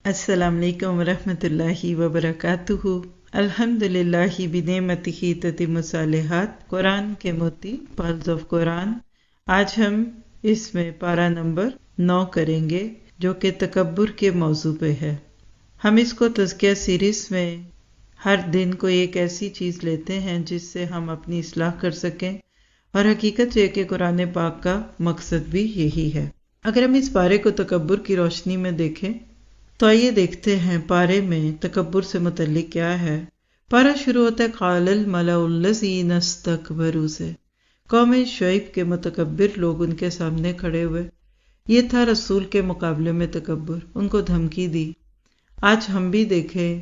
السلام علیکم ورحمۃ اللہ وبرکاتہ۔ الحمدللہ بنعمتہ تتم الصالحات۔ قرآن کے موتی، پالز آف قرآن۔ آج ہم اس میں پارہ نمبر 9 کریں گے جو کہ تکبر کے موضوع پہ ہے۔ ہم اس کو تزکیہ سیریز میں ہر دن کوئی ایک ایسی چیز لیتے ہیں جس سے ہم اپنی اصلاح کر سکیں، اور حقیقت یہ کہ قرآن پاک کا مقصد بھی یہی ہے۔ اگر ہم اس پارے کو تکبر کی روشنی میں دیکھیں تو آئیے دیکھتے ہیں پارے میں تکبر سے متعلق کیا ہے۔ پارہ شروع ہوتا ہے قال الملأ الذین استکبروا سے۔ قوم شعیب کے متکبر لوگ ان کے سامنے کھڑے ہوئے۔ یہ تھا رسول کے مقابلے میں تکبر، ان کو دھمکی دی۔ آج ہم بھی دیکھیں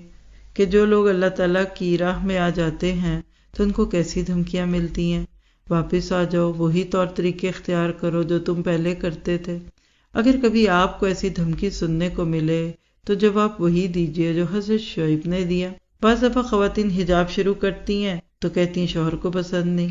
کہ جو لوگ اللہ تعالیٰ کی راہ میں آ جاتے ہیں تو ان کو کیسی دھمکیاں ملتی ہیں۔ واپس آ جاؤ، وہی طور طریقے اختیار کرو جو تم پہلے کرتے تھے۔ اگر کبھی آپ کو ایسی دھمکی سننے کو ملے تو جواب وہی دیجیے جو حضرت شعیب نے دیا۔ بعض دفعہ خواتین حجاب شروع کرتی ہیں تو کہتی ہیں شوہر کو پسند نہیں،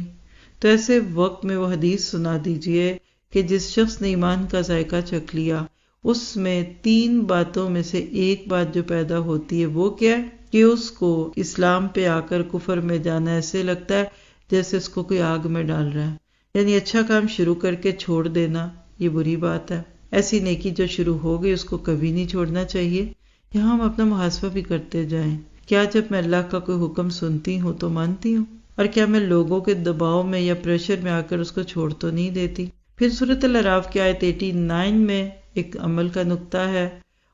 تو ایسے وقت میں وہ حدیث سنا دیجیے کہ جس شخص نے ایمان کا ذائقہ چکھ لیا اس میں 3 باتوں میں سے ایک بات جو پیدا ہوتی ہے وہ کیا ہے کہ اس کو اسلام پہ آ کر کفر میں جانا ایسے لگتا ہے جیسے اس کو کوئی آگ میں ڈال رہا ہے۔ یعنی اچھا کام شروع کر کے چھوڑ دینا یہ بری بات ہے۔ ایسی نیکی جو شروع ہو گئی اس کو کبھی نہیں چھوڑنا چاہیے۔ یہاں ہم اپنا محاسبہ بھی کرتے جائیں، کیا جب میں اللہ کا کوئی حکم سنتی ہوں تو مانتی ہوں، اور کیا میں لوگوں کے دباؤ میں یا پریشر میں آ کر اس کو چھوڑ تو نہیں دیتی۔ پھر سورۃ الاعراف کی آیت 89 میں ایک عمل کا نقطہ ہے،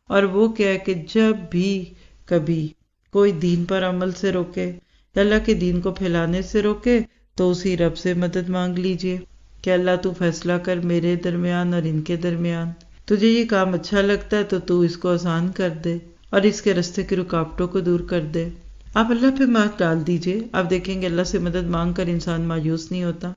اور وہ کیا ہے کہ جب بھی کبھی کوئی دین پر عمل سے روکے یا اللہ کے دین کو پھیلانے سے روکے تو اسی رب سے مدد مانگ لیجئے کہ اللہ تو فیصلہ کر میرے درمیان اور ان کے درمیان۔ تجھے یہ کام اچھا لگتا ہے تو اس کو آسان کر دے اور اس کے راستے کی رکاوٹوں کو دور کر دے۔ آپ اللہ پہ بات ڈال دیجئے، آپ دیکھیں گے اللہ سے مدد مانگ کر انسان مایوس نہیں ہوتا۔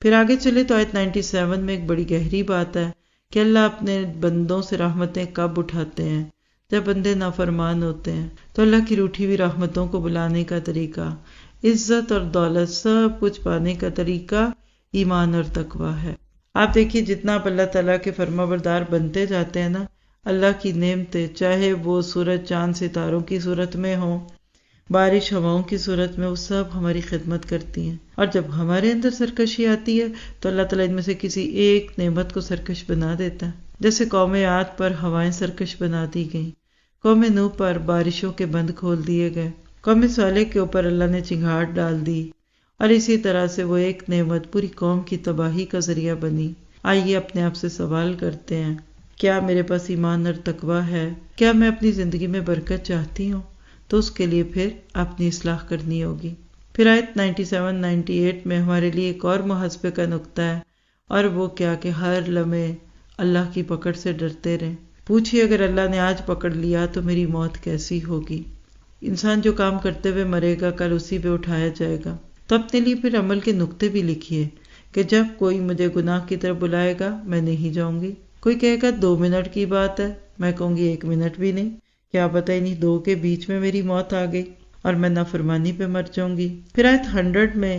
پھر آگے چلے تو آیت 97 میں ایک بڑی گہری بات ہے کہ اللہ اپنے بندوں سے رحمتیں کب اٹھاتے ہیں؟ جب بندے نافرمان ہوتے ہیں۔ تو اللہ کی روٹھی ہوئی رحمتوں کو بلانے کا طریقہ، عزت اور دولت سب کچھ پانے کا طریقہ ایمان اور تقویٰ ہے۔ آپ دیکھیے جتنا آپ اللہ تعالیٰ کے فرما بردار بنتے جاتے ہیں نا، اللہ کی نعمتیں چاہے وہ سورج چاند ستاروں کی صورت میں ہوں، بارش ہواؤں کی صورت میں، وہ سب ہماری خدمت کرتی ہیں۔ اور جب ہمارے اندر سرکشی آتی ہے تو اللہ تعالیٰ ان میں سے کسی ایک نعمت کو سرکش بنا دیتا ہے۔ جیسے قوم عاد پر ہوائیں سرکش بنا دی گئیں، قوم نوح پر بارشوں کے بند کھول دیے گئے، قوم صالح کے اوپر اللہ نے چنگھاڑ ڈال دی، اور اسی طرح سے وہ ایک نعمت پوری قوم کی تباہی کا ذریعہ بنی۔ آئیے اپنے آپ سے سوال کرتے ہیں، کیا میرے پاس ایمان اور تقویٰ ہے؟ کیا میں اپنی زندگی میں برکت چاہتی ہوں؟ تو اس کے لیے پھر اپنی اصلاح کرنی ہوگی۔ پھر آیت 97-98 میں ہمارے لیے ایک اور محاسبے کا نقطہ ہے، اور وہ کیا کہ ہر لمحے اللہ کی پکڑ سے ڈرتے رہیں۔ پوچھئے اگر اللہ نے آج پکڑ لیا تو میری موت کیسی ہوگی؟ انسان جو کام کرتے ہوئے مرے گا کل اسی پہ اٹھایا جائے گا۔ تو اپنے لیے پھر عمل کے نقطے بھی لکھیے کہ جب کوئی مجھے گناہ کی طرف بلائے گا میں نہیں جاؤں گی۔ کوئی کہے گا 2 منٹ کی بات ہے، میں کہوں گی 1 منٹ بھی نہیں، کیا پتہ ہی نہیں 2 کے بیچ میں میری موت آ گئی اور میں نافرمانی پہ مر جاؤں گی۔ پھر آیت 100 میں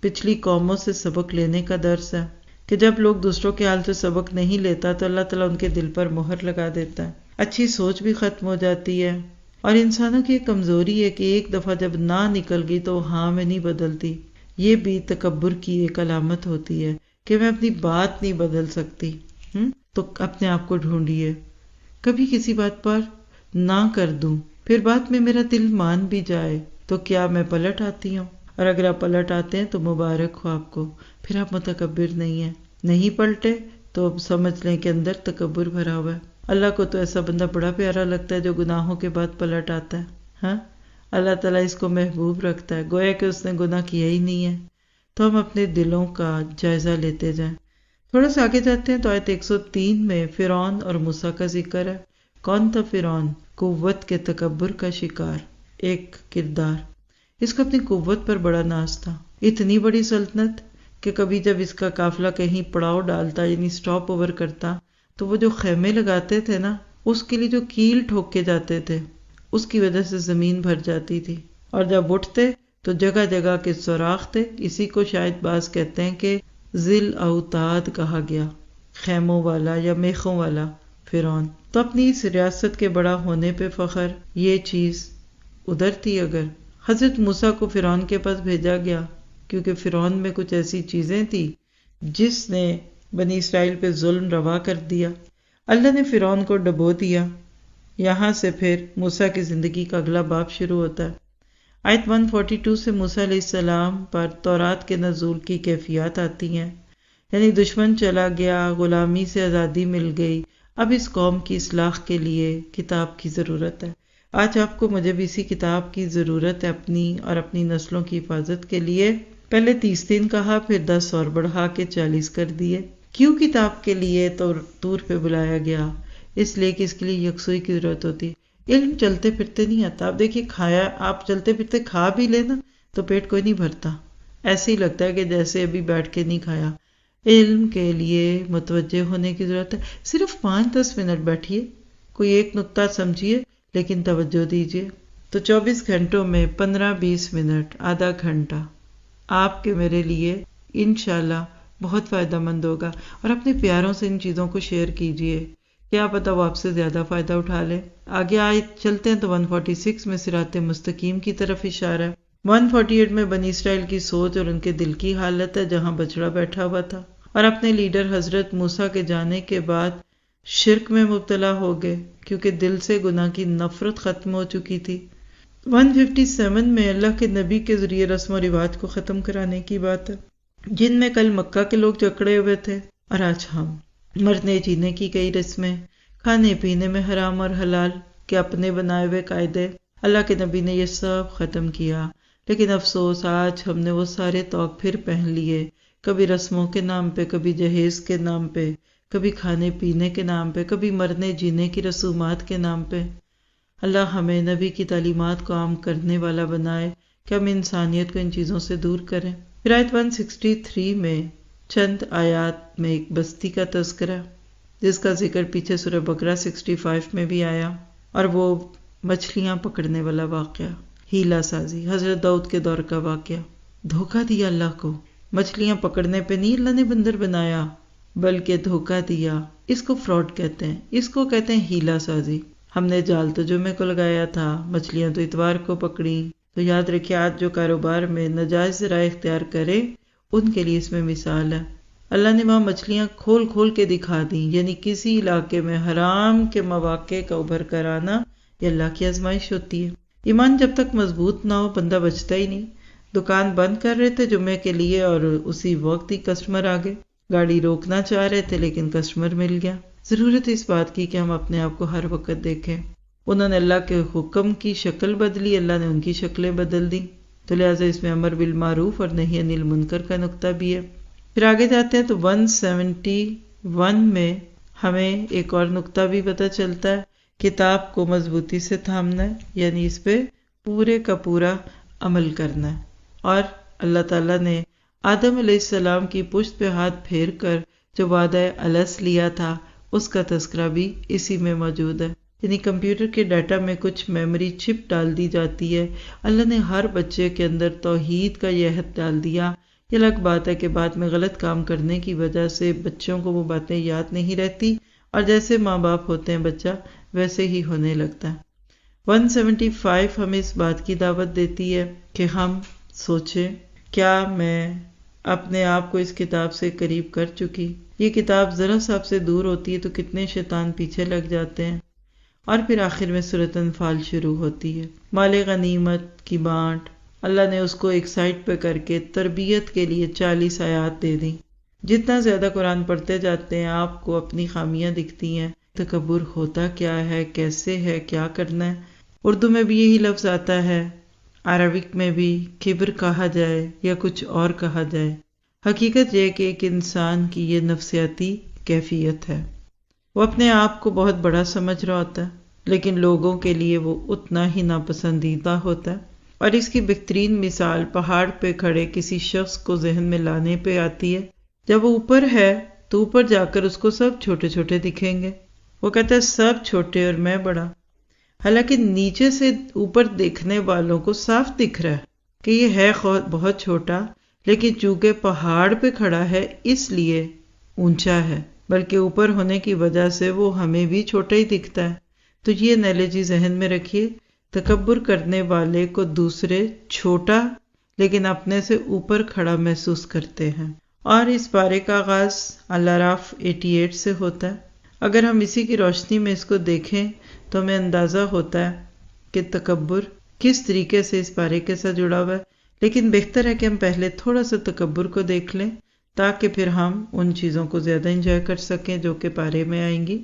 پچھلی قوموں سے سبق لینے کا درس ہے کہ جب لوگ دوسروں کے حال سے سبق نہیں لیتا تو اللہ تعالیٰ ان کے دل پر مہر لگا دیتا ہے، اچھی سوچ بھی ختم ہو جاتی ہے۔ اور انسانوں کی ایک کمزوری ہے کہ ایک دفعہ جب نہ نکل گئی تو ہاں میں نہیں بدلتی۔ یہ بھی تکبر کی ایک علامت ہوتی ہے کہ میں اپنی بات نہیں بدل سکتی۔ تو اپنے آپ کو ڈھونڈیے، کبھی کسی بات پر نہ کر دوں، پھر بعد میں میرا دل مان بھی جائے تو کیا میں پلٹ آتی ہوں؟ اور اگر آپ پلٹ آتے ہیں تو مبارک ہو آپ کو، پھر آپ متکبر نہیں ہیں۔ نہیں پلٹے تو اب سمجھ لیں کہ اندر تکبر بھرا ہوا ہے۔ اللہ کو تو ایسا بندہ بڑا پیارا لگتا ہے جو گناہوں کے بعد پلٹ آتا ہے۔ ہاں، اللہ تعالیٰ اس کو محبوب رکھتا ہے، گویا کہ اس نے گناہ کیا ہی نہیں ہے۔ تو ہم اپنے دلوں کا جائزہ لیتے جائیں۔ تھوڑا سا آگے جاتے ہیں تو آیت 103 میں فرعون اور موسیٰ کا ذکر ہے۔ کون تھا فرعون؟ قوت کے تکبر کا شکار ایک کردار۔ اس کو اپنی قوت پر بڑا ناز تھا، اتنی بڑی سلطنت کہ کبھی جب اس کا قافلہ کہیں پڑاؤ ڈالتا یعنی سٹاپ اوور کرتا تو وہ جو خیمے لگاتے تھے نا، اس کے لیے جو کیل ٹھوک کے جاتے تھے اس کی وجہ سے زمین بھر جاتی تھی، اور جب اٹھتے تو جگہ جگہ کے سوراخ تھے۔ اسی کو شاید بعض کہتے ہیں کہ ذی الاوتاد کہا گیا، خیموں والا یا میخوں والا فرعون۔ تو اپنی اس ریاست کے بڑا ہونے پہ فخر، یہ چیز ادھر تھی۔ اگر حضرت موسیٰ کو فرعون کے پاس بھیجا گیا کیونکہ فرعون میں کچھ ایسی چیزیں تھی جس نے بنی اسرائیل پہ ظلم روا کر دیا، اللہ نے فرعون کو ڈبو دیا۔ یہاں سے پھر موسیٰ کی زندگی کا اگلا باب شروع ہوتا ہے۔ آیت 142 سے موسیٰ علیہ السلام پر تورات کے نزول کی کیفیات آتی ہیں، یعنی دشمن چلا گیا، غلامی سے آزادی مل گئی، اب اس قوم کی اصلاح کے لیے کتاب کی ضرورت ہے۔ آج آپ کو مجھے بھی اسی کتاب کی ضرورت ہے اپنی اور اپنی نسلوں کی حفاظت کے لیے۔ پہلے 30 دن کہا، پھر 10 اور بڑھا کے 40 کر دیے۔ کیوں کتاب کے لیے تو طور پہ بلایا گیا؟ اس لیے کہ اس کے لیے یکسوئی کی ضرورت ہوتی۔ علم چلتے پھرتے نہیں آتا۔ آپ دیکھیے، کھایا آپ چلتے پھرتے کھا بھی لینا تو پیٹ کوئی نہیں بھرتا، ایسے ہی لگتا ہے کہ جیسے ابھی بیٹھ کے نہیں کھایا۔ علم کے لیے متوجہ ہونے کی ضرورت ہے۔ صرف 5-10 منٹ بیٹھیے، کوئی ایک نقطہ سمجھیے لیکن توجہ دیجیے، تو 24 گھنٹوں میں 15-20 منٹ، آدھا گھنٹہ آپ کے میرے لیے انشاءاللہ بہت فائدہ مند ہوگا۔ اور اپنے پیاروں سے ان چیزوں کو شیئر کیجیے، کیا پتہ وہ آپ سے زیادہ فائدہ اٹھا لے۔ آگے چلتے ہیں تو 146 میں صراط مستقیم کی طرف اشارہ ہے۔ 148 میں بنی اسرائیل کی سوچ اور ان کے دل کی حالت ہے، جہاں بچڑا بیٹھا ہوا تھا اور اپنے لیڈر حضرت موسیٰ کے جانے کے بعد شرک میں مبتلا ہو گئے کیونکہ دل سے گناہ کی نفرت ختم ہو چکی تھی۔ 157 میں اللہ کے نبی کے ذریعے رسم و رواج کو ختم کرانے کی بات ہے، جن میں کل مکہ کے لوگ جکڑے ہوئے تھے اور آج ہم۔ مرنے جینے کی کئی رسمیں، کھانے پینے میں حرام اور حلال کے اپنے بنائے ہوئے قاعدے، اللہ کے نبی نے یہ سب ختم کیا۔ لیکن افسوس، آج ہم نے وہ سارے طوق پھر پہن لیے، کبھی رسموں کے نام پہ، کبھی جہیز کے نام پہ، کبھی کھانے پینے کے نام پہ، کبھی مرنے جینے کی رسومات کے نام پہ۔ اللہ ہمیں نبی کی تعلیمات کو عام کرنے والا بنائے کہ ہم انسانیت کو ان چیزوں سے دور کریں۔ پھر آیت 163 میں چند آیات میں ایک بستی کا تذکرہ جس کا ذکر پیچھے سورہ بقرہ 65 میں بھی آیا، اور وہ مچھلیاں پکڑنے والا واقعہ، ہیلا سازی، حضرت داؤد کے دور کا واقعہ۔ دھوکہ دیا اللہ کو، مچھلیاں پکڑنے پہ نہیں اللہ نے بندر بنایا بلکہ دھوکہ دیا۔ اس کو فراڈ کہتے ہیں، اس کو کہتے ہیں ہیلا سازی۔ ہم نے جال تو جمعے کو لگایا تھا، مچھلیاں تو اتوار کو پکڑی۔ تو یاد رکھیں، آج جو کاروبار میں ناجائز ذرائع اختیار کرے ان کے لیے اس میں مثال ہے۔ اللہ نے وہاں مچھلیاں کھول کھول کے دکھا دیں، یعنی کسی علاقے میں حرام کے مواقع کا ابھر کر آنا یہ اللہ کی آزمائش ہوتی ہے۔ ایمان جب تک مضبوط نہ ہو بندہ بچتا ہی نہیں۔ دکان بند کر رہے تھے جمعے کے لیے اور اسی وقت ہی کسٹمر آ گئے، گاڑی روکنا چاہ رہے تھے لیکن کسٹمر مل گیا۔ ضرورت ہے اس بات کی کہ ہم اپنے آپ کو ہر وقت دیکھیں۔ انہوں نے اللہ کے حکم کی شکل بدلی، اللہ نے ان کی شکلیں بدل دی، تو لہٰذا اس میں امر بالمعروف اور نہی عن المنکر کا نقطہ بھی ہے۔ پھر آگے جاتے ہیں تو 171 میں ہمیں ایک اور نقطہ بھی پتہ چلتا ہے، کتاب کو مضبوطی سے تھامنا ہے، یعنی اس پہ پورے کا پورا عمل کرنا ہے۔ اور اللہ تعالیٰ نے آدم علیہ السلام کی پشت پہ ہاتھ پھیر کر جو وعدہ الست لیا تھا اس کا تذکرہ بھی اسی میں موجود ہے، یعنی کمپیوٹر کے ڈیٹا میں کچھ میموری چپ ڈال دی جاتی ہے۔ اللہ نے ہر بچے کے اندر توحید کا یہ عہد ڈال دیا۔ یہ الگ بات ہے کہ بعد میں غلط کام کرنے کی وجہ سے بچوں کو وہ باتیں یاد نہیں رہتی، اور جیسے ماں باپ ہوتے ہیں بچہ ویسے ہی ہونے لگتا ہے۔ 175 ہمیں اس بات کی دعوت دیتی ہے کہ ہم سوچیں، کیا میں اپنے آپ کو اس کتاب سے قریب کر چکی؟ یہ کتاب ذرا سا آپ سے دور ہوتی ہے تو کتنے شیطان پیچھے لگ جاتے ہیں۔ اور پھر آخر میں سورۃ انفال شروع ہوتی ہے، مال غنیمت کی بانٹ۔ اللہ نے اس کو ایک سائٹ پہ کر کے تربیت کے لیے 40 آیات دے دیں۔ جتنا زیادہ قرآن پڑھتے جاتے ہیں آپ کو اپنی خامیاں دکھتی ہیں، تکبر ہوتا کیا ہے، کیسے ہے، کیا کرنا ہے۔ اردو میں بھی یہی لفظ آتا ہے، عربک میں بھی کبر کہا جائے یا کچھ اور کہا جائے۔ حقیقت یہ کہ ایک انسان کی یہ نفسیاتی کیفیت ہے، وہ اپنے آپ کو بہت بڑا سمجھ رہا ہوتا ہے لیکن لوگوں کے لیے وہ اتنا ہی ناپسندیدہ ہوتا ہے۔ اور اس کی بہترین مثال پہاڑ پہ کھڑے کسی شخص کو ذہن میں لانے پہ آتی ہے۔ جب وہ اوپر ہے تو اوپر جا کر اس کو سب چھوٹے چھوٹے دکھیں گے، وہ کہتا ہے سب چھوٹے اور میں بڑا، حالانکہ نیچے سے اوپر دیکھنے والوں کو صاف دکھ رہا ہے کہ یہ ہے بہت چھوٹا، لیکن چونکہ پہاڑ پہ کھڑا ہے اس لیے اونچا ہے۔ بلکہ اوپر ہونے کی وجہ سے وہ ہمیں بھی چھوٹا ہی دکھتا ہے۔ تو یہ انالوجی ذہن میں رکھیے، تکبر کرنے والے کو دوسرے چھوٹا لیکن اپنے سے اوپر کھڑا محسوس کرتے ہیں۔ اور اس پارے کا آغاز الاعراف 88 سے ہوتا ہے۔ اگر ہم اسی کی روشنی میں اس کو دیکھیں تو ہمیں اندازہ ہوتا ہے کہ تکبر کس طریقے سے اس پارے کے ساتھ جڑا ہوا ہے، لیکن بہتر ہے کہ ہم پہلے تھوڑا سا تکبر کو دیکھ لیں تاکہ پھر ہم ان چیزوں کو زیادہ انجوائے کر سکیں جو کہ پارے میں آئیں گی۔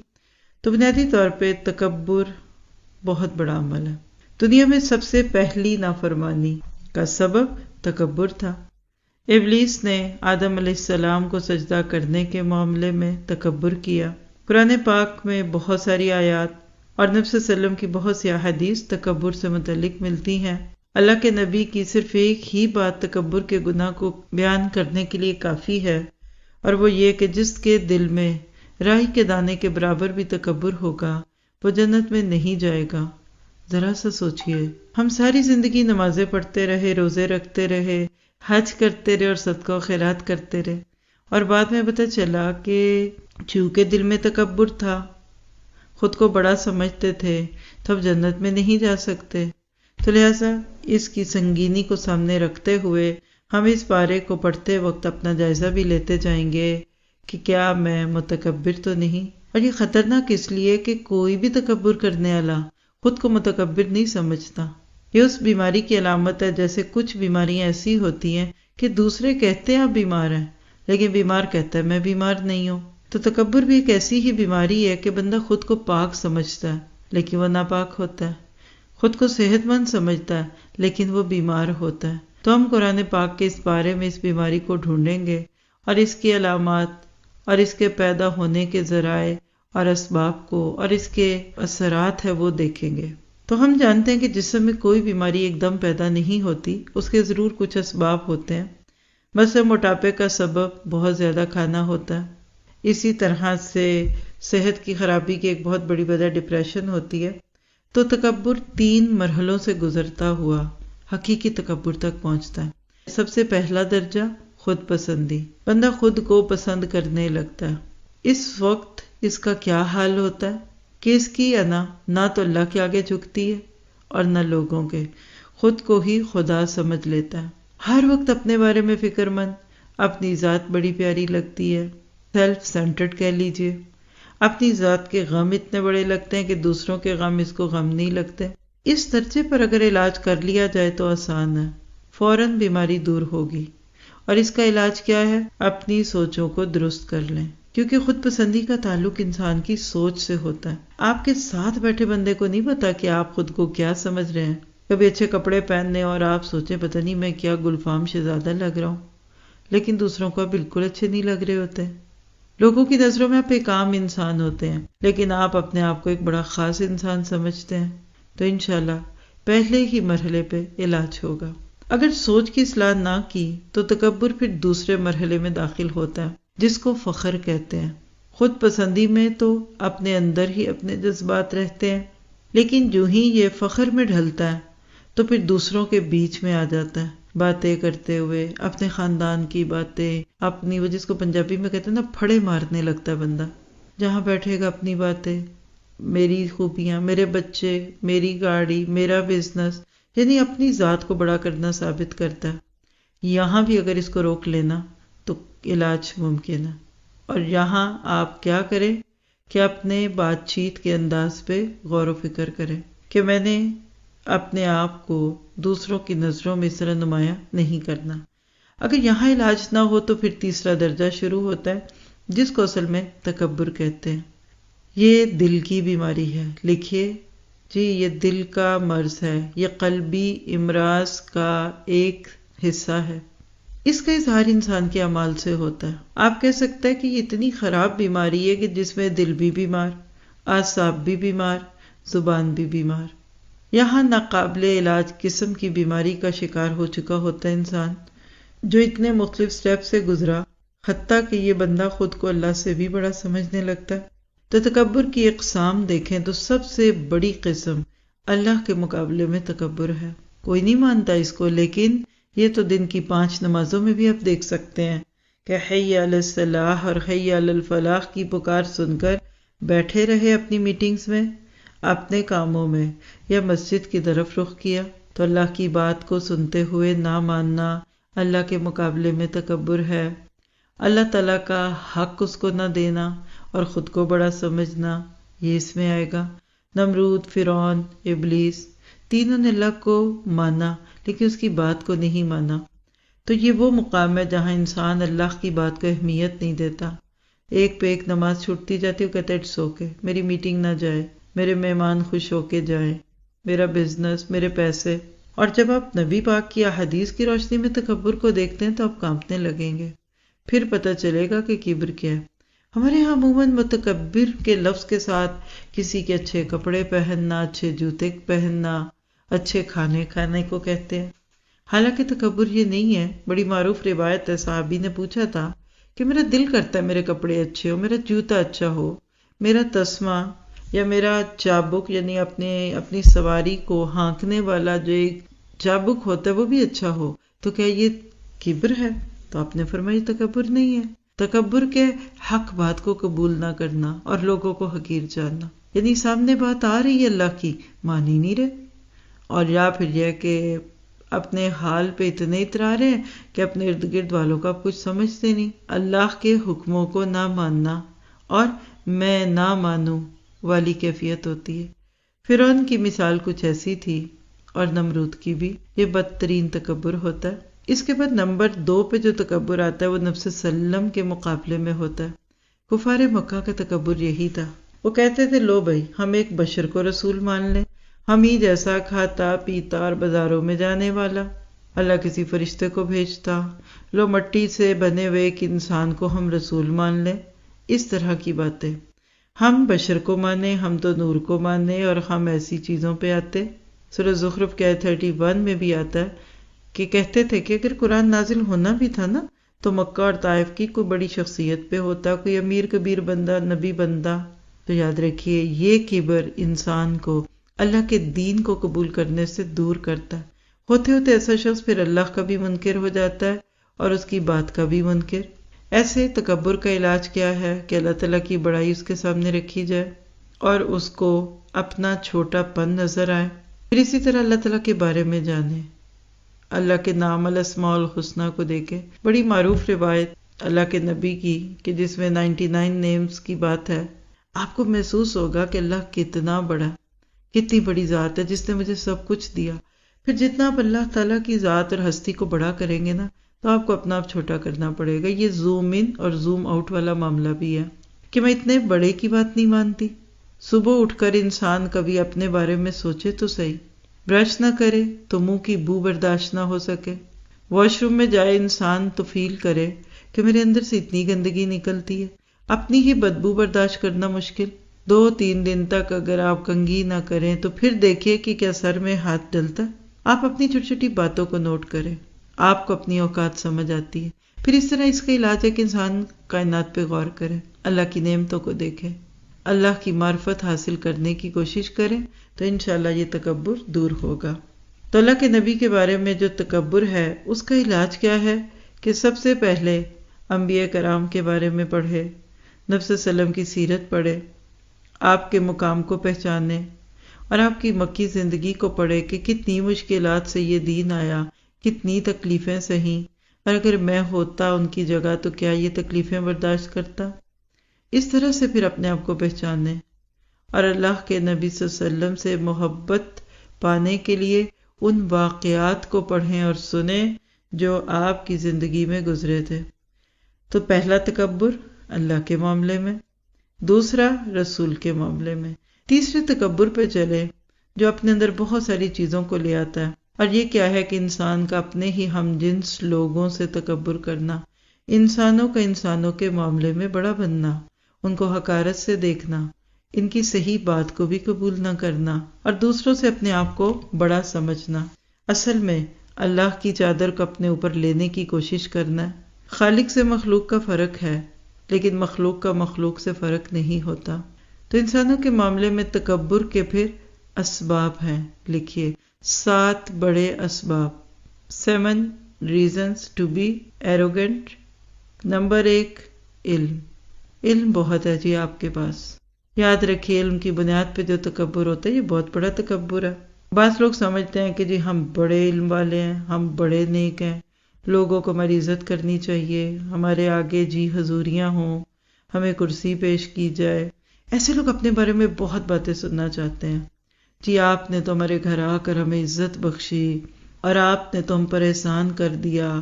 تو بنیادی طور پہ تکبر بہت بڑا عمل ہے۔ دنیا میں سب سے پہلی نافرمانی کا سبب تکبر تھا۔ ابلیس نے آدم علیہ السلام کو سجدہ کرنے کے معاملے میں تکبر کیا۔ قرآن پاک میں بہت ساری آیات اور نبی صلی اللہ علیہ وسلم کی بہت سی احادیث تکبر سے متعلق ملتی ہیں۔ اللہ کے نبی کی صرف ایک ہی بات تکبر کے گناہ کو بیان کرنے کے لیے کافی ہے، اور وہ یہ کہ جس کے دل میں رائی کے دانے کے برابر بھی تکبر ہوگا وہ جنت میں نہیں جائے گا۔ ذرا سا سوچئے، ہم ساری زندگی نمازیں پڑھتے رہے، روزے رکھتے رہے، حج کرتے رہے اور صدقہ و خیرات کرتے رہے، اور بعد میں پتہ چلا کہ چونکہ دل میں تکبر تھا، خود کو بڑا سمجھتے تھے، تو اب جنت میں نہیں جا سکتے۔ تو لہٰذا اس کی سنگینی کو سامنے رکھتے ہوئے ہم اس پارے کو پڑھتے وقت اپنا جائزہ بھی لیتے جائیں گے کہ کیا میں متکبر تو نہیں۔ اور یہ خطرناک اس لیے کہ کوئی بھی تکبر کرنے والا خود کو متکبر نہیں سمجھتا۔ یہ اس بیماری کی علامت ہے، جیسے کچھ بیماریاں ایسی ہوتی ہیں کہ دوسرے کہتے ہیں آپ بیمار ہیں، لیکن بیمار کہتا ہے میں بیمار نہیں ہوں۔ تو تکبر بھی ایک ایسی ہی بیماری ہے کہ بندہ خود کو پاک سمجھتا ہے لیکن وہ ناپاک ہوتا ہے، خود کو صحت مند سمجھتا ہے لیکن وہ بیمار ہوتا ہے۔ تو ہم قرآن پاک کے اس بارے میں اس بیماری کو ڈھونڈیں گے اور اس کی علامات اور اس کے پیدا ہونے کے ذرائع اور اسباب کو اور اس کے اثرات ہے وہ دیکھیں گے۔ تو ہم جانتے ہیں کہ جسم میں کوئی بیماری ایک دم پیدا نہیں ہوتی، اس کے ضرور کچھ اسباب ہوتے ہیں۔ مثلا موٹاپے کا سبب بہت زیادہ کھانا ہوتا ہے، اسی طرح سے صحت کی خرابی کی ایک بہت بڑی وجہ ڈپریشن ہوتی ہے۔ تو تکبر 3 مرحلوں سے گزرتا ہوا حقیقی تکبر تک پہنچتا ہے۔ سب سے پہلا درجہ خود پسندی، بندہ خود کو پسند کرنے لگتا ہے۔ اس وقت اس کا کیا حال ہوتا ہے کہ اس کی انا نہ تو اللہ کے آگے جھکتی ہے اور نہ لوگوں کے، خود کو ہی خدا سمجھ لیتا ہے، ہر وقت اپنے بارے میں فکر مند، اپنی ذات بڑی پیاری لگتی ہے، سیلف سینٹرڈ کہہ لیجئے، اپنی ذات کے غم اتنے بڑے لگتے ہیں کہ دوسروں کے غم اس کو غم نہیں لگتے۔ اس درجے پر اگر علاج کر لیا جائے تو آسان ہے، فوراً بیماری دور ہوگی۔ اور اس کا علاج کیا ہے؟ اپنی سوچوں کو درست کر لیں، کیونکہ خود پسندی کا تعلق انسان کی سوچ سے ہوتا ہے۔ آپ کے ساتھ بیٹھے بندے کو نہیں پتا کہ آپ خود کو کیا سمجھ رہے ہیں۔ کبھی اچھے کپڑے پہننے اور آپ سوچیں پتہ نہیں میں کیا گلفام شہزادہ لگ رہا ہوں، لیکن دوسروں کو بالکل اچھے نہیں لگ رہے ہوتے۔ لوگوں کی نظروں میں آپ ایک عام انسان ہوتے ہیں، لیکن آپ اپنے آپ کو ایک بڑا خاص انسان سمجھتے ہیں۔ تو انشاءاللہ پہلے ہی مرحلے پہ علاج ہوگا۔ اگر سوچ کی اصلاح نہ کی تو تکبر پھر دوسرے مرحلے میں داخل ہوتا ہے جس کو فخر کہتے ہیں۔ خود پسندی میں تو اپنے اندر ہی اپنے جذبات رہتے ہیں، لیکن جو ہی یہ فخر میں ڈھلتا ہے تو پھر دوسروں کے بیچ میں آ جاتا ہے، باتیں کرتے ہوئے اپنے خاندان کی باتیں، اپنی وہ جس کو پنجابی میں کہتے ہیں نا پھڑے مارنے لگتا ہے بندہ، جہاں بیٹھے گا اپنی باتیں، میری خوبیاں، میرے بچے، میری گاڑی، میرا بزنس، یعنی اپنی ذات کو بڑا کرنا ثابت کرتا ہے۔ یہاں بھی اگر اس کو روک لینا تو علاج ممکن ہے۔ اور یہاں آپ کیا کریں کہ اپنے بات چیت کے انداز پہ غور و فکر کریں کہ میں نے اپنے آپ کو دوسروں کی نظروں میں اس طرح نمایاں نہیں کرنا۔ اگر یہاں علاج نہ ہو تو پھر تیسرا درجہ شروع ہوتا ہے جس کو اصل میں تکبر کہتے ہیں۔ یہ دل کی بیماری ہے، لکھیے جی، یہ دل کا مرض ہے، یہ قلبی امراض کا ایک حصہ ہے۔ اس کا اظہار انسان کے اعمال سے ہوتا ہے۔ آپ کہہ سکتے ہیں کہ یہ اتنی خراب بیماری ہے کہ جس میں دل بھی بیمار، اعصاب بھی بیمار، زبان بھی بیمار۔ یہاں ناقابل علاج قسم کی بیماری کا شکار ہو چکا ہوتا ہے انسان، جو اتنے مختلف سٹیپ سے گزرا، حتیٰ کہ یہ بندہ خود کو اللہ سے بھی بڑا سمجھنے لگتا ہے۔ تو تکبر کی اقسام دیکھیں تو سب سے بڑی قسم اللہ کے مقابلے میں تکبر ہے۔ کوئی نہیں مانتا اس کو، لیکن یہ تو دن کی 5 نمازوں میں بھی آپ دیکھ سکتے ہیں کہ حی علی الصلاح اور حی علی الفلاح کی پکار سن کر بیٹھے رہے اپنی میٹنگز میں، اپنے کاموں میں، یا مسجد کی طرف رخ کیا، تو اللہ کی بات کو سنتے ہوئے نہ ماننا اللہ کے مقابلے میں تکبر ہے۔ اللہ تعالیٰ کا حق اس کو نہ دینا اور خود کو بڑا سمجھنا، یہ اس میں آئے گا۔ نمرود، فرعون، ابلیس، تینوں نے اللہ کو مانا لیکن اس کی بات کو نہیں مانا۔ تو یہ وہ مقام ہے جہاں انسان اللہ کی بات کو اہمیت نہیں دیتا۔ ایک پہ ایک نماز چھوٹتی جاتی، وہ کہتے اٹس اوکے، میری میٹنگ نہ جائے، میرے مہمان خوش ہو کے جائیں، میرا بزنس، میرے پیسے۔ اور جب آپ نبی پاک کی احادیث کی روشنی میں تکبر کو دیکھتے ہیں تو آپ کانپنے لگیں گے، پھر پتہ چلے گا کہ کبر کیا ہے۔ ہمارے یہاں عموماً متکبر کے لفظ کے ساتھ کسی کے اچھے کپڑے پہننا، اچھے جوتے پہننا، اچھے کھانے کھانے کو کہتے ہیں، حالانکہ تکبر یہ نہیں ہے۔ بڑی معروف روایت ہے، صحابی نے پوچھا تھا کہ میرا دل کرتا ہے میرے کپڑے اچھے ہو، میرا جوتا اچھا ہو، میرا تسمہ یا میرا چابک، یعنی اپنی سواری کو ہانکنے والا جو ایک چابک ہوتا ہے وہ بھی اچھا ہو، تو کیا یہ کبر ہے؟ تو آپ نے فرمایا تکبر نہیں ہے۔ تکبر کے حق بات کو قبول نہ کرنا اور لوگوں کو حقیر جاننا، یعنی سامنے بات آ رہی ہے اللہ کی، مان ہی نہیں رہے، اور یا پھر یہ کہ اپنے حال پہ اتنے اترا رہے ہیں کہ اپنے ارد گرد والوں کا کچھ سمجھتے نہیں۔ اللہ کے حکموں کو نہ ماننا اور میں نہ مانوں والی کیفیت ہوتی ہے۔ فرعون کی مثال کچھ ایسی تھی، اور نمرود کی بھی۔ یہ بدترین تکبر ہوتا ہے۔ اس کے بعد نمبر 2 پہ جو تکبر آتا ہے وہ نفس سلم کے مقابلے میں ہوتا ہے۔ کفار مکہ کا تکبر یہی تھا، وہ کہتے تھے لو بھائی ہم ایک بشر کو رسول مان لیں، ہم ہی جیسا کھاتا پیتا اور بازاروں میں جانے والا، اللہ کسی فرشتے کو بھیجتا، لو مٹی سے بنے ہوئے ایک انسان کو ہم رسول مان لیں۔ اس طرح کی باتیں، ہم بشر کو مانیں، ہم تو نور کو مانیں، اور ہم ایسی چیزوں پہ آتے۔ سورہ زخرف کے آیت 31 میں بھی آتا ہے کہ کہتے تھے کہ اگر قرآن نازل ہونا بھی تھا نا تو مکہ اور طائف کی کوئی بڑی شخصیت پہ ہوتا، کوئی امیر کبیر بندہ، نبی بندہ۔ تو یاد رکھیے یہ کبر انسان کو اللہ کے دین کو قبول کرنے سے دور کرتا ہے۔ ہوتے ہوتے ایسا شخص پھر اللہ کا بھی منکر ہو جاتا ہے اور اس کی بات کا بھی منکر۔ ایسے تکبر کا علاج کیا ہے کہ اللہ تعالیٰ کی بڑائی اس کے سامنے رکھی جائے اور اس کو اپنا چھوٹا پن نظر آئے، پھر اسی طرح اللہ تعالیٰ کے بارے میں جانے، اللہ کے نام الاسماء الحسنی کو دیکھے۔ بڑی معروف روایت اللہ کے نبی کی کہ جس میں 99 نیمز کی بات ہے، آپ کو محسوس ہوگا کہ اللہ کتنا بڑا، کتنی بڑی ذات ہے جس نے مجھے سب کچھ دیا۔ پھر جتنا آپ اللہ تعالیٰ کی ذات اور ہستی کو بڑا کریں گے نا تو آپ کو اپنا آپ چھوٹا کرنا پڑے گا۔ یہ زوم ان اور زوم آؤٹ والا معاملہ بھی ہے کہ میں اتنے بڑے کی بات نہیں مانتی۔ صبح اٹھ کر انسان کبھی اپنے بارے میں سوچے تو صحیح، برش نہ کرے تو منہ کی بو برداشت نہ ہو سکے، واش روم میں جائے انسان تو فیل کرے کہ میرے اندر سے اتنی گندگی نکلتی ہے، اپنی ہی بدبو برداشت کرنا مشکل۔ 2-3 دن تک اگر آپ کنگھی نہ کریں تو پھر دیکھیے کہ کیا سر میں ہاتھ ڈلتا ہے۔ آپ اپنی چھوٹی چھوٹی باتوں کو نوٹ کریں، آپ کو اپنی اوقات سمجھ آتی ہے۔ پھر اس طرح اس کا علاج ہے کہ انسان کائنات پہ غور کرے، اللہ کی نعمتوں کو دیکھے، اللہ کی معرفت حاصل کرنے کی کوشش کریں، تو انشاءاللہ یہ تکبر دور ہوگا۔ تو اللہ کے نبی کے بارے میں جو تکبر ہے اس کا علاج کیا ہے کہ سب سے پہلے انبیاء کرام کے بارے میں پڑھے، نبی صلی اللہ علیہ وسلم کی سیرت پڑھے، آپ کے مقام کو پہچانے، اور آپ کی مکی زندگی کو پڑھے کہ کتنی مشکلات سے یہ دین آیا، کتنی تکلیفیں سہیں، اور اگر میں ہوتا ان کی جگہ تو کیا یہ تکلیفیں برداشت کرتا۔ اس طرح سے پھر اپنے آپ کو پہچانے، اور اللہ کے نبی صلی اللہ علیہ وسلم سے محبت پانے کے لیے ان واقعات کو پڑھیں اور سنیں جو آپ کی زندگی میں گزرے تھے۔ تو پہلا تکبر اللہ کے معاملے میں، دوسرا رسول کے معاملے میں، تیسرے تکبر پہ چلے جو اپنے اندر بہت ساری چیزوں کو لے آتا ہے، اور یہ کیا ہے کہ انسان کا اپنے ہی ہم جنس لوگوں سے تکبر کرنا، انسانوں کا انسانوں کے معاملے میں بڑا بننا، ان کو حقارت سے دیکھنا، ان کی صحیح بات کو بھی قبول نہ کرنا، اور دوسروں سے اپنے آپ کو بڑا سمجھنا۔ اصل میں اللہ کی چادر کو اپنے اوپر لینے کی کوشش کرنا ہے۔ خالق سے مخلوق کا فرق ہے، لیکن مخلوق کا مخلوق سے فرق نہیں ہوتا۔ تو انسانوں کے معاملے میں تکبر کے پھر اسباب ہیں، لکھیے 7 بڑے اسباب، 7 reasons to be arrogant number 1 علم. علم بہت ہے جی آپ کے پاس. یاد رکھیے علم کی بنیاد پہ جو تکبر ہوتا ہے یہ بہت بڑا تکبر ہے. بعض لوگ سمجھتے ہیں کہ جی ہم بڑے علم والے ہیں، ہم بڑے نیک ہیں، لوگوں کو ہماری عزت کرنی چاہیے، ہمارے آگے جی حضوریاں ہوں، ہمیں کرسی پیش کی جائے. ایسے لوگ اپنے بارے میں بہت باتیں سننا چاہتے ہیں. جی آپ نے تو ہمارے گھر آ کر ہمیں عزت بخشی، اور آپ نے تو ہم پر احسان کر دیا،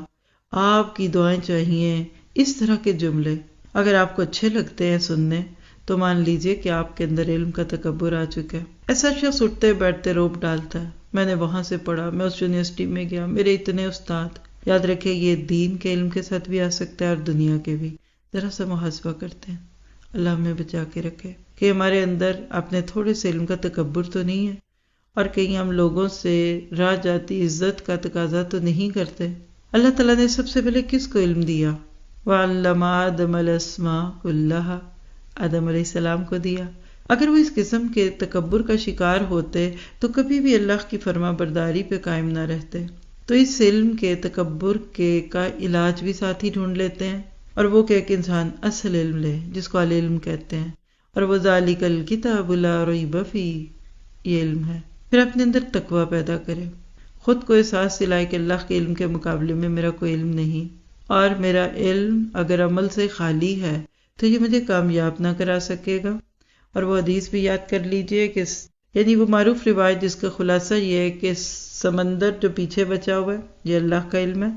آپ کی دعائیں چاہیے. اس طرح کے جملے اگر آپ کو اچھے لگتے ہیں سننے تو مان لیجئے کہ آپ کے اندر علم کا تکبر آ چکا ہے. ایسا شخص اٹھتے بیٹھتے روپ ڈالتا ہے، میں نے وہاں سے پڑھا، میں اس یونیورسٹی میں گیا، میرے اتنے استاد. یاد رکھے یہ دین کے علم کے ساتھ بھی آ سکتا ہے اور دنیا کے بھی. ذرا سا محاسبہ کرتے ہیں. اللہ ہمیں بچا کے رکھے کہ ہمارے اندر اپنے تھوڑے سے علم کا تکبر تو نہیں ہے، اور کہیں ہم لوگوں سے راہ جاتی عزت کا تقاضا تو نہیں کرتے. اللہ تعالیٰ نے سب سے پہلے کس کو علم دیا؟ وَعَلَّمَ آدَمَ الْأَسْمَاءَ كُلَّهَا، آدم علیہ السلام کو دیا. اگر وہ اس قسم کے تکبر کا شکار ہوتے تو کبھی بھی اللہ کی فرما برداری پہ قائم نہ رہتے. تو اس علم کے تکبر کا علاج بھی ساتھ ہی ڈھونڈ لیتے ہیں، اور وہ کہ ایک انسان اصل علم لے جس کو العلم کہتے ہیں، اور وہ ذَلِكَ الْكِتَابُ لَا رَيْبَ فِيهِ، یہ علم ہے. پھر اپنے اندر تقویٰ پیدا کرے، خود کو احساس دلائے کہ اللہ کے علم کے مقابلے میں میرا کوئی علم نہیں، اور میرا علم اگر عمل سے خالی ہے تو یہ مجھے کامیاب نہ کرا سکے گا. اور وہ حدیث بھی یاد کر لیجئے کہ یعنی وہ معروف روایت جس کا خلاصہ یہ ہے کہ سمندر جو پیچھے بچا ہوا ہے یہ اللہ کا علم ہے،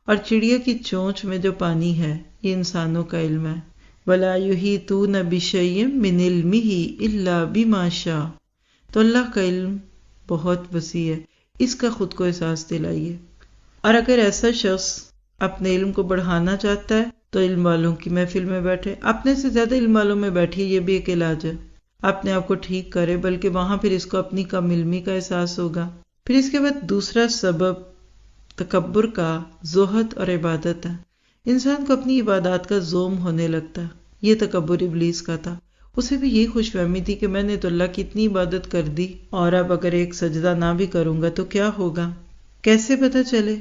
اور چڑیا کی چونچ میں جو پانی ہے یہ انسانوں کا علم ہے. وَلَا يُحِيطُونَ بِشَيْءٍ مِّنْ عِلْمِهِ إِلَّا بِمَا شَاءَ. تو اللہ کا علم بہت وسیع ہے، اس کا خود کو احساس دلائیے. اور اگر ایسا شخص اپنے علم کو بڑھانا چاہتا ہے تو علم والوں کی محفل میں بیٹھے، اپنے سے زیادہ علم والوں میں بیٹھیے، یہ بھی ایک علاج ہے. اپنے آپ کو ٹھیک کرے، بلکہ وہاں پھر اس کو اپنی کم علمی کا احساس ہوگا. پھر اس کے بعد دوسرا سبب تکبر کا زہد اور عبادت ہے. انسان کو اپنی عبادات کا زوم ہونے لگتا ہے. یہ تکبر ابلیس کا تھا. اسے بھی یہی خوش فہمی تھی کہ میں نے تو اللہ کی اتنی عبادت کر دی، اور اب اگر ایک سجدہ نہ بھی کروں گا تو کیا ہوگا. کیسے پتہ چلے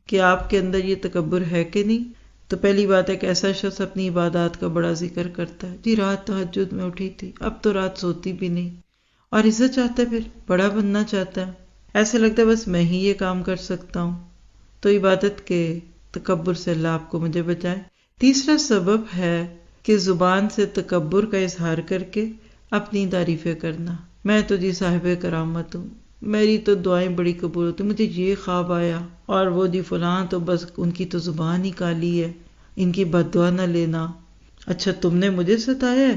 کہ آپ کے اندر یہ تکبر ہے کہ نہیں؟ تو پہلی بات ہے کہ ایسا شخص اپنی عبادات کا بڑا ذکر کرتا ہے. جی رات تہجد میں اٹھی تھی، اب تو رات سوتی بھی نہیں، اور عزت چاہتا ہے، پھر بڑا بننا چاہتا ہے. ایسے لگتا ہے بس میں ہی یہ کام کر سکتا ہوں. تو عبادت کے تکبر سے اللہ آپ کو مجھے بچائے. تیسرا سبب ہے کہ زبان سے تکبر کا اظہار کر کے اپنی تعریفیں کرنا. میں تو جی صاحب کرامت ہوں، میری تو دعائیں بڑی قبول ہوتی، مجھے یہ خواب آیا، اور وہ جی فلاں تو بس ان کی تو زبان ہی کالی ہے، ان کی بد دعا نہ لینا. اچھا تم نے مجھے ستایا ہے،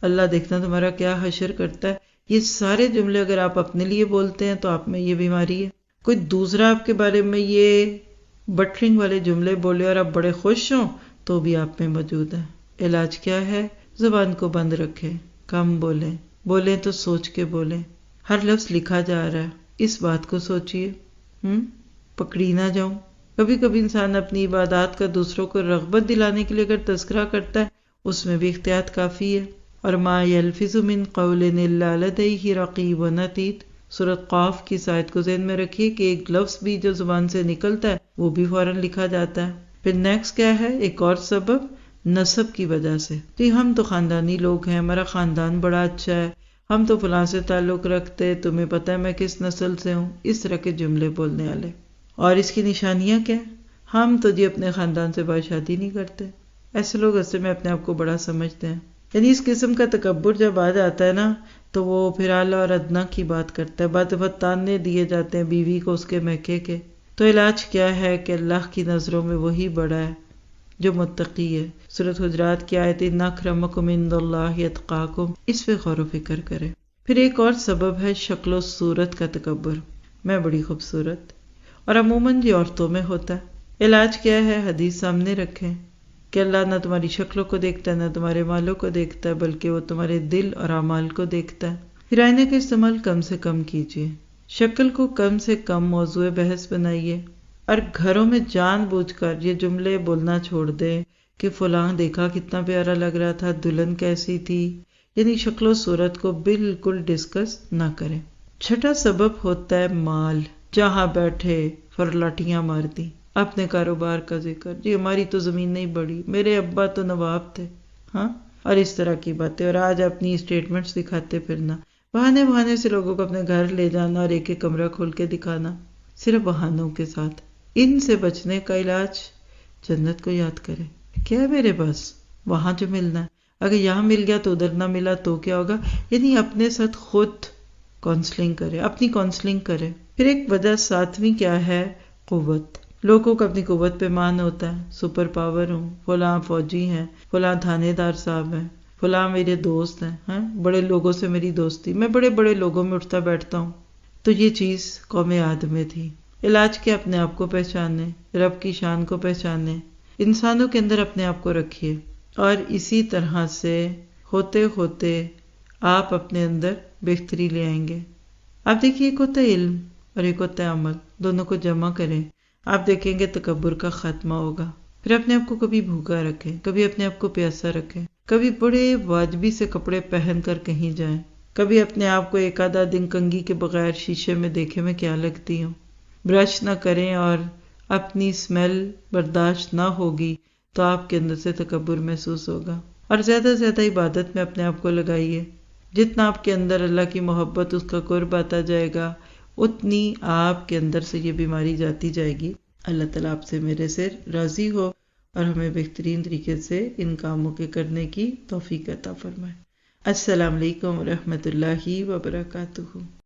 اللہ دیکھنا تمہارا کیا حشر کرتا ہے. یہ سارے جملے اگر آپ اپنے لیے بولتے ہیں تو آپ میں یہ بیماری ہے. کوئی دوسرا آپ کے بارے میں یہ بٹرنگ والے جملے بولے اور آپ بڑے خوش ہوں تو بھی آپ میں موجود ہے. علاج کیا ہے؟ زبان کو بند رکھیں، کم بولیں، بولیں تو سوچ کے بولیں. ہر لفظ لکھا جا رہا ہے، اس بات کو سوچئے، پکڑی نہ جاؤں. کبھی کبھی انسان اپنی عبادات کا دوسروں کو رغبت دلانے کے لیے اگر تذکرہ کرتا ہے اس میں بھی احتیاط کافی ہے. اور ما یلفظ من قول الا لدیہ رقیب عتید، سورۃ قاف کی آیت کو ذہن میں رکھیے کہ ایک لفظ بھی جو زبان سے نکلتا ہے وہ بھی فوراً لکھا جاتا ہے. پھر نیکسٹ کیا ہے؟ ایک اور سبب نسب کی وجہ سے. جی ہم تو خاندانی لوگ ہیں، ہمارا خاندان بڑا اچھا ہے، ہم تو فلاں سے تعلق رکھتے، تمہیں پتہ ہے میں کس نسل سے ہوں. اس طرح کے جملے بولنے والے. اور اس کی نشانیاں کیا؟ ہم تو جی اپنے خاندان سے باہر شادی نہیں کرتے. ایسے لوگ اصل میں اپنے آپ کو بڑا سمجھتے ہیں. یعنی اس قسم کا تکبر جب آ جاتا ہے نا تو وہ پھر اعلیٰ اور ادنا کی بات کرتا ہے. بعد وقت تانے دیے جاتے ہیں بیوی کو اس کے میکے کے. تو علاج کیا ہے کہ اللہ کی نظروں میں وہی بڑا ہے جو متقی ہے. سورۃ حجرات کی آیت ان اکرمکم عند اللہ اتقاکم، اس پہ غور و فکر کرے. پھر ایک اور سبب ہے شکل و صورت کا تکبر. میں بڑی خوبصورت، اور عموماً یہ عورتوں میں ہوتا ہے. علاج کیا ہے؟ حدیث سامنے رکھیں کہ اللہ نہ تمہاری شکلوں کو دیکھتا ہے نہ تمہارے مالوں کو دیکھتا ہے، بلکہ وہ تمہارے دل اور اعمال کو دیکھتا ہے. پھر آئینے کا استعمال کم سے کم کیجیے، شکل کو کم سے کم موضوع بحث بنائیے، اور گھروں میں جان بوجھ کر یہ جملے بولنا چھوڑ دیں کہ فلاں دیکھا کتنا پیارا لگ رہا تھا، دلہن کیسی تھی. یعنی شکل و صورت کو بالکل ڈسکس نہ کریں. چھٹا سبب ہوتا ہے مال. جہاں بیٹھے فرلاٹیاں مار دی. اپنے کاروبار کا ذکر، جی ہماری تو زمین نہیں بڑھی، میرے ابا تو نواب تھے، ہاں، اور اس طرح کی باتیں، اور آج اپنی اسٹیٹمنٹس دکھاتے پھرنا، بہانے بہانے سے لوگوں کو اپنے گھر لے جانا اور ایک ایک کمرہ کھول کے دکھانا، صرف بہانوں کے ساتھ۔ ان سے بچنے کا علاج جنت کو یاد کرے، کیا ہے میرے پاس، وہاں جو ملنا ہے، اگر یہاں مل گیا تو ادھر نہ ملا تو کیا ہوگا، یعنی اپنے ساتھ خود کونسلنگ کرے، اپنی کونسلنگ کرے۔ پھر ایک وجہ ساتویں کیا ہے، قوت۔ لوگوں کو اپنی قوت پہ مان ہوتا ہے، سپر پاور ہوں، فلاں فوجی ہیں، فلاں تھانے دار صاحب ہیں، فلاں میرے دوست ہیں، ہاں، بڑے لوگوں سے میری دوستی، میں بڑے بڑے لوگوں میں اٹھتا بیٹھتا ہوں۔ تو یہ چیز قوم عاد میں تھی۔ علاج کے اپنے آپ کو پہچانے، رب کی شان کو پہچانے، انسانوں کے اندر اپنے آپ کو رکھیے، اور اسی طرح سے ہوتے ہوتے آپ اپنے اندر بہتری لے آئیں گے۔ آپ دیکھیے، ایک ہوتا ہے علم اور ایک ہوتا ہے عمل، دونوں کو جمع کریں، آپ دیکھیں گے تکبر کا خاتمہ ہوگا۔ پھر اپنے آپ کو کبھی بھوکا رکھیں، کبھی اپنے آپ کو پیاسا رکھیں، کبھی بڑے واجبی سے کپڑے پہن کر کہیں جائیں، کبھی اپنے آپ کو ایک آدھا دن کنگھی کے بغیر شیشے میں دیکھے میں کیا لگتی ہوں، برش نہ کریں اور اپنی اسمیل برداشت نہ ہوگی تو آپ کے اندر سے تکبر محسوس ہوگا۔ اور زیادہ سے زیادہ عبادت میں اپنے آپ کو لگائیے، جتنا آپ کے اندر اللہ کی محبت، اس کا قرب آتا جائے گا، اتنی آپ کے اندر سے یہ بیماری جاتی جائے گی۔ اللہ تعالیٰ آپ سے میرے سے راضی ہو اور ہمیں بہترین طریقے سے ان کاموں کے کرنے کی توفیق عطا فرمائے۔ السلام علیکم ورحمۃ اللہ وبرکاتہ۔